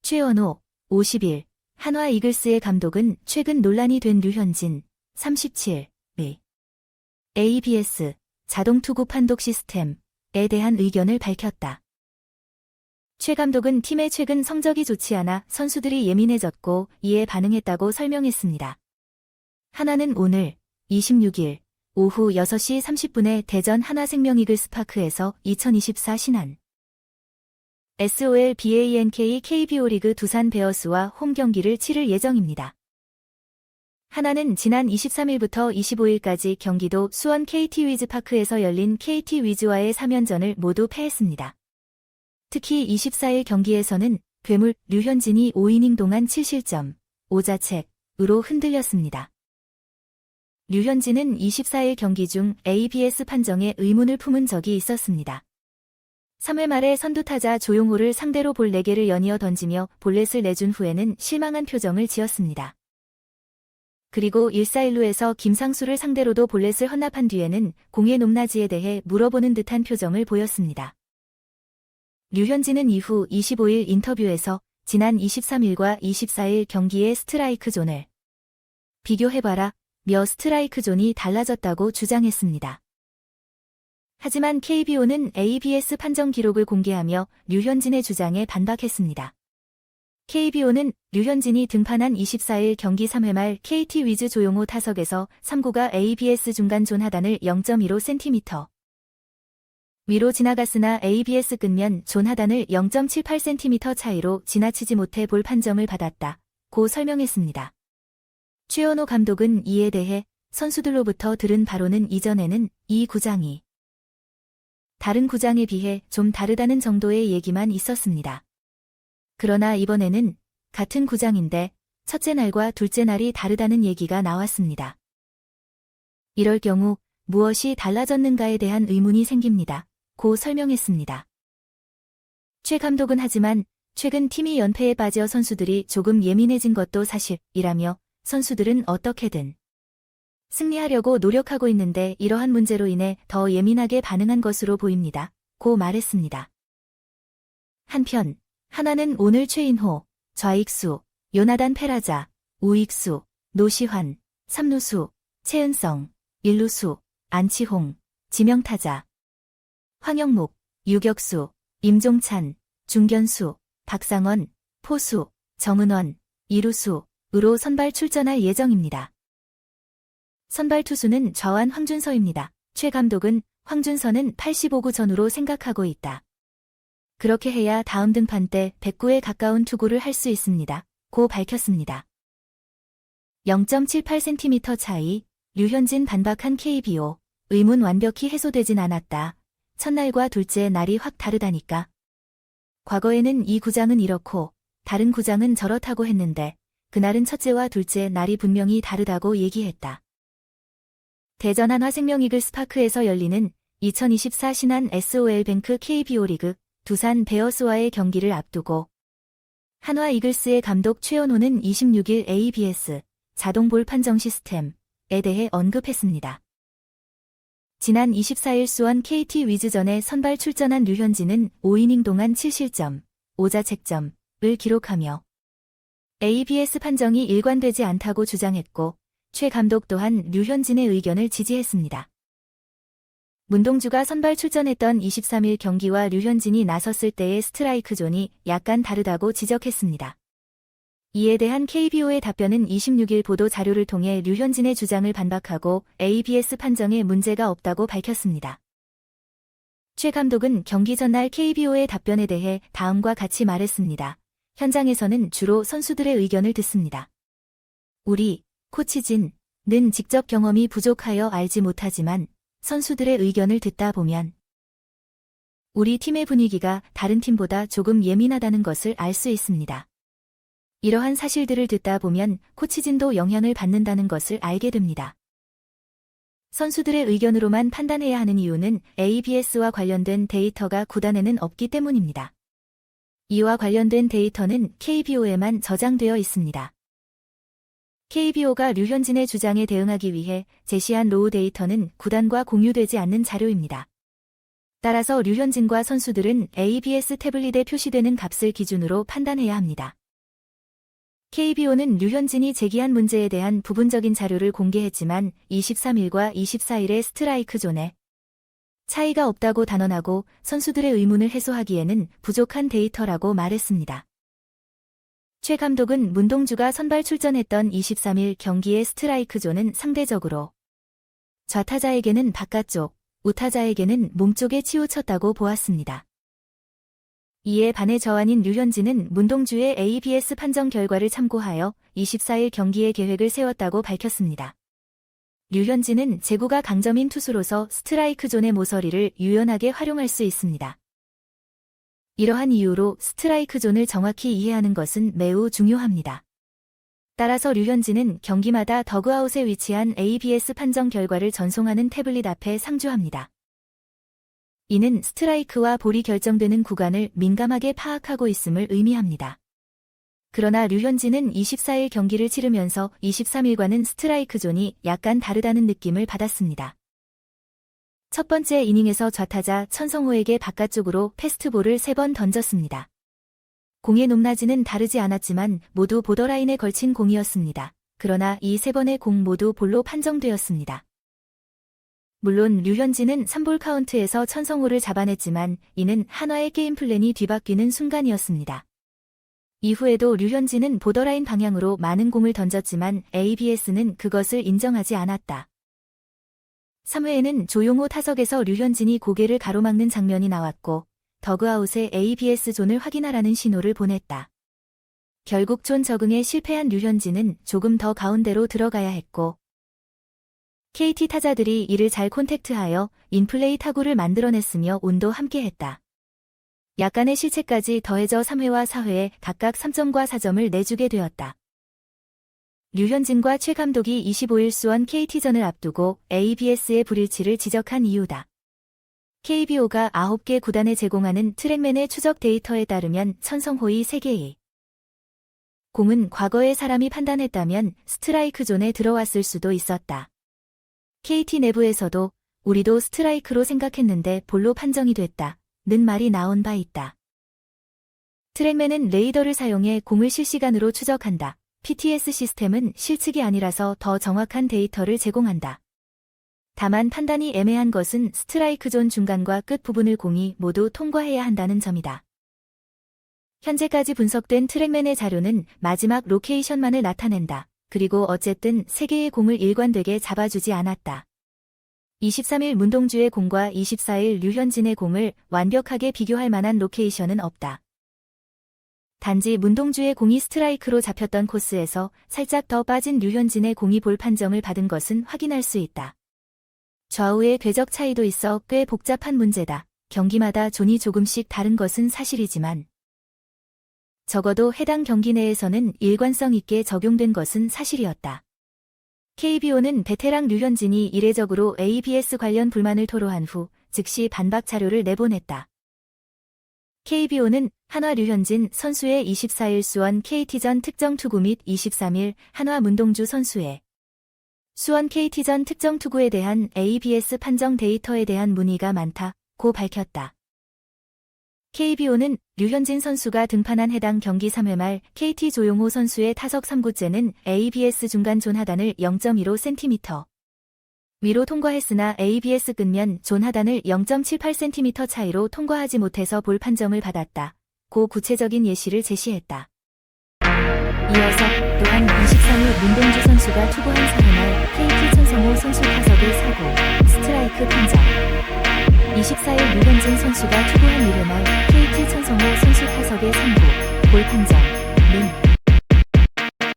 최연호, 51, 한화 이글스의 감독은 최근 논란이 된 류현진, 37의 ABS, 자동투구 판독 시스템에 대한 의견을 밝혔다. 최 감독은 팀의 최근 성적이 좋지 않아 선수들이 예민해졌고 이에 반응했다고 설명했습니다. 한화는 오늘 26일 오후 6시 30분에 대전 한화생명 이글스파크에서 2024 신한 SOL BANK KBO 리그 두산 베어스와 홈 경기를 치를 예정입니다. 한화는 지난 23일부터 25일까지 경기도 수원 KT 위즈파크에서 열린 KT 위즈와의 3연전을 모두 패했습니다. 특히 24일 경기에서는 괴물 류현진이 5이닝 동안 7실점, 5자책으로 흔들렸습니다. 류현진은 24일 경기 중 ABS 판정에 의문을 품은 적이 있었습니다. 3회 말에 선두타자 조용호를 상대로 볼 4개를 연이어 던지며 볼넷을 내준 후에는 실망한 표정을 지었습니다. 그리고 1-4-1루에서 김상수를 상대로도 볼넷을 헌납한 뒤에는 공의 높낮이에 대해 물어보는 듯한 표정을 보였습니다. 류현진은 이후 25일 인터뷰에서 지난 23일과 24일 경기의 스트라이크 존을 비교해봐라 며 스트라이크 존이 달라졌다고 주장했습니다. 하지만 KBO는 ABS 판정 기록을 공개하며 류현진의 주장에 반박했습니다. KBO는 류현진이 등판한 24일 경기 3회 말 KT 위즈 조용호 타석에서 3구가 ABS 중간 존 하단을 0.15cm 위로 지나갔으나 ABS 끝면 존 하단을 0.78cm 차이로 지나치지 못해 볼 판정을 받았다고 설명했습니다. 최연호 감독은 이에 대해 선수들로부터 들은 바로는 이전에는 이 구장이 다른 구장에 비해 좀 다르다는 정도의 얘기만 있었습니다. 그러나 이번에는 같은 구장인데 첫째 날과 둘째 날이 다르다는 얘기가 나왔습니다. 이럴 경우 무엇이 달라졌는가에 대한 의문이 생깁니다. 고 설명했습니다. 최 감독은 하지만 최근 팀이 연패에 빠져 선수들이 조금 예민해진 것도 사실이라며 선수들은 어떻게든 승리하려고 노력하고 있는데 이러한 문제로 인해 더 예민하게 반응한 것으로 보입니다. 고 말했습니다. 한편 한화는 오늘 최인호, 좌익수, 요나단 페라자, 우익수, 노시환, 3루수, 최은성, 1루수, 안치홍, 지명타자, 황영목, 유격수, 임종찬, 중견수, 박상원, 포수, 정은원, 2루수으로 선발 출전할 예정입니다. 선발 투수는 좌완 황준서입니다. 최 감독은 황준서는 85구 전후로 생각하고 있다. 그렇게 해야 다음 등판 때 100구에 가까운 투구를 할 수 있습니다. 고 밝혔습니다. 0.78cm 차이, 류현진 반박한 KBO, 의문 완벽히 해소되진 않았다. 첫날과 둘째 날이 확 다르다니까. 과거에는 이 구장은 이렇고 다른 구장은 저렇다고 했는데 그날은 첫째와 둘째 날이 분명히 다르다고 얘기했다. 대전 한화생명 이글스파크에서 열리는 2024 신한 SOL뱅크 KBO 리그 두산 베어스와의 경기를 앞두고 한화 이글스의 감독 최연호는 26일 ABS 자동볼 판정 시스템에 대해 언급했습니다. 지난 24일 수원 KT 위즈전에 선발 출전한 류현진은 5이닝 동안 7실점, 5자책점을 기록하며 ABS 판정이 일관되지 않다고 주장했고 최 감독 또한 류현진의 의견을 지지했습니다. 문동주가 선발 출전했던 23일 경기와 류현진이 나섰을 때의 스트라이크 존이 약간 다르다고 지적했습니다. 이에 대한 KBO의 답변은 26일 보도 자료를 통해 류현진의 주장을 반박하고 ABS 판정에 문제가 없다고 밝혔습니다. 최 감독은 경기 전날 KBO의 답변에 대해 다음과 같이 말했습니다. 현장에서는 주로 선수들의 의견을 듣습니다. 우리, 코치진은 직접 경험이 부족하여 알지 못하지만 선수들의 의견을 듣다 보면 우리 팀의 분위기가 다른 팀보다 조금 예민하다는 것을 알 수 있습니다. 이러한 사실들을 듣다 보면 코치진도 영향을 받는다는 것을 알게 됩니다. 선수들의 의견으로만 판단해야 하는 이유는 ABS와 관련된 데이터가 구단에는 없기 때문입니다. 이와 관련된 데이터는 KBO에만 저장되어 있습니다. KBO가 류현진의 주장에 대응하기 위해 제시한 로우 데이터는 구단과 공유되지 않는 자료입니다. 따라서 류현진과 선수들은 ABS 태블릿에 표시되는 값을 기준으로 판단해야 합니다. KBO는 류현진이 제기한 문제에 대한 부분적인 자료를 공개했지만 23일과 24일의 스트라이크 존에 차이가 없다고 단언하고 선수들의 의문을 해소하기에는 부족한 데이터라고 말했습니다. 최 감독은 문동주가 선발 출전했던 23일 경기의 스트라이크 존은 상대적으로 좌타자에게는 바깥쪽, 우타자에게는 몸쪽에 치우쳤다고 보았습니다. 이에 반해 저완인 류현진은 문동주의 ABS 판정 결과를 참고하여 24일 경기의 계획을 세웠다고 밝혔습니다. 류현진은 제구가 강점인 투수로서 스트라이크 존의 모서리를 유연하게 활용할 수 있습니다. 이러한 이유로 스트라이크 존을 정확히 이해하는 것은 매우 중요합니다. 따라서 류현진은 경기마다 더그아웃에 위치한 ABS 판정 결과를 전송하는 태블릿 앞에 상주합니다. 이는 스트라이크와 볼이 결정되는 구간을 민감하게 파악하고 있음을 의미합니다. 그러나 류현진은 24일 경기를 치르면서 23일과는 스트라이크 존이 약간 다르다는 느낌을 받았습니다. 첫 번째 이닝에서 좌타자 천성호에게 바깥쪽으로 패스트볼을 3번 던졌습니다. 공의 높낮이는 다르지 않았지만 모두 보더라인에 걸친 공이었습니다. 그러나 이 3번의 공 모두 볼로 판정되었습니다. 물론 류현진은 3볼 카운트에서 천성호를 잡아냈지만 이는 한화의 게임 플랜이 뒤바뀌는 순간이었습니다. 이후에도 류현진은 보더라인 방향으로 많은 공을 던졌지만 ABS는 그것을 인정하지 않았다. 3회에는 조용호 타석에서 류현진이 고개를 가로막는 장면이 나왔고 더그아웃에 ABS 존을 확인하라는 신호를 보냈다. 결국 존 적응에 실패한 류현진은 조금 더 가운데로 들어가야 했고 KT 타자들이 이를 잘 콘택트하여 인플레이 타구를 만들어냈으며 운도 함께했다. 약간의 실책까지 더해져 3회와 4회에 각각 3점과 4점을 내주게 되었다. 류현진과 최 감독이 25일 수원 KT전을 앞두고 ABS의 불일치를 지적한 이유다. KBO가 9개 구단에 제공하는 트랙맨의 추적 데이터에 따르면 천성호의 3개의 공은 과거에 사람이 판단했다면 스트라이크 존에 들어왔을 수도 있었다. KT 내부에서도 우리도 스트라이크로 생각했는데 볼로 판정이 됐다. 는 말이 나온 바 있다. 트랙맨은 레이더를 사용해 공을 실시간으로 추적한다. PTS 시스템은 실측이 아니라서 더 정확한 데이터를 제공한다. 다만 판단이 애매한 것은 스트라이크 존 중간과 끝 부분을 공이 모두 통과해야 한다는 점이다. 현재까지 분석된 트랙맨의 자료는 마지막 로케이션만을 나타낸다. 그리고 어쨌든 3개의 공을 일관되게 잡아주지 않았다. 23일 문동주의 공과 24일 류현진의 공을 완벽하게 비교할 만한 로케이션은 없다. 단지 문동주의 공이 스트라이크로 잡혔던 코스에서 살짝 더 빠진 류현진의 공이 볼 판정을 받은 것은 확인할 수 있다. 좌우의 궤적 차이도 있어 꽤 복잡한 문제다. 경기마다 존이 조금씩 다른 것은 사실이지만 적어도 해당 경기 내에서는 일관성 있게 적용된 것은 사실이었다. KBO는 베테랑 류현진이 이례적으로 ABS 관련 불만을 토로한 후 즉시 반박 자료를 내보냈다. KBO는 한화 류현진 선수의 24일 수원 KT전 특정 투구 및 23일 한화 문동주 선수의 수원 KT전 특정 투구에 대한 ABS 판정 데이터에 대한 문의가 많다고 밝혔다. KBO는 류현진 선수가 등판한 해당 경기 3회 말 KT 조용호 선수의 타석 3구째는 ABS 중간 존 하단을 0.15cm 위로 통과했으나 ABS 끝면 존 하단을 0.78cm 차이로 통과하지 못해서 볼 판정을 받았다. 고 구체적인 예시를 제시했다. 이어서 또한 23일 문동주 선수가 투구한 4회 말 KT 천성호 선수 타석의 사고, 스트라이크 판정. 24일 류현진 선수가 투구한 1회 말 KT 천성호 선수 타석의 3구, 볼 판정.는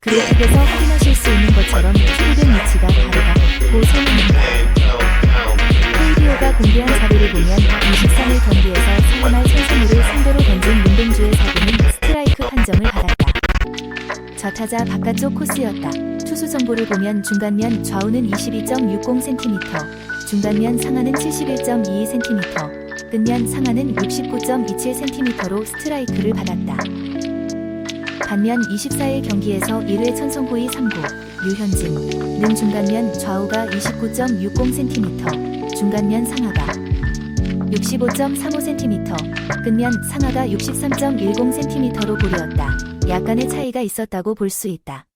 그래픽에서 확인하실 수 있는 것처럼 투구된 위치가 다르다고 설명합니다. KBO가 공개한 자료를 보면 23일 경기에서 4회 말 천성호를 상대로 던진 문동주의 사구는 스트라이크 판정을 받았다. 좌타자 바깥쪽 코스였다. 투수 정보를 보면 중간면 좌우는 22.60cm, 중간면 상하는 71.22cm, 끝면 상하는 69.27cm로 스트라이크를 받았다. 반면 24일 경기에서 1회 천성호의 3구, 류현진는 중간면 좌우가 29.60cm, 중간면 상하가 65.35cm, 근면 상하가 63.10cm로 고르었다. 약간의 차이가 있었다고 볼 수 있다.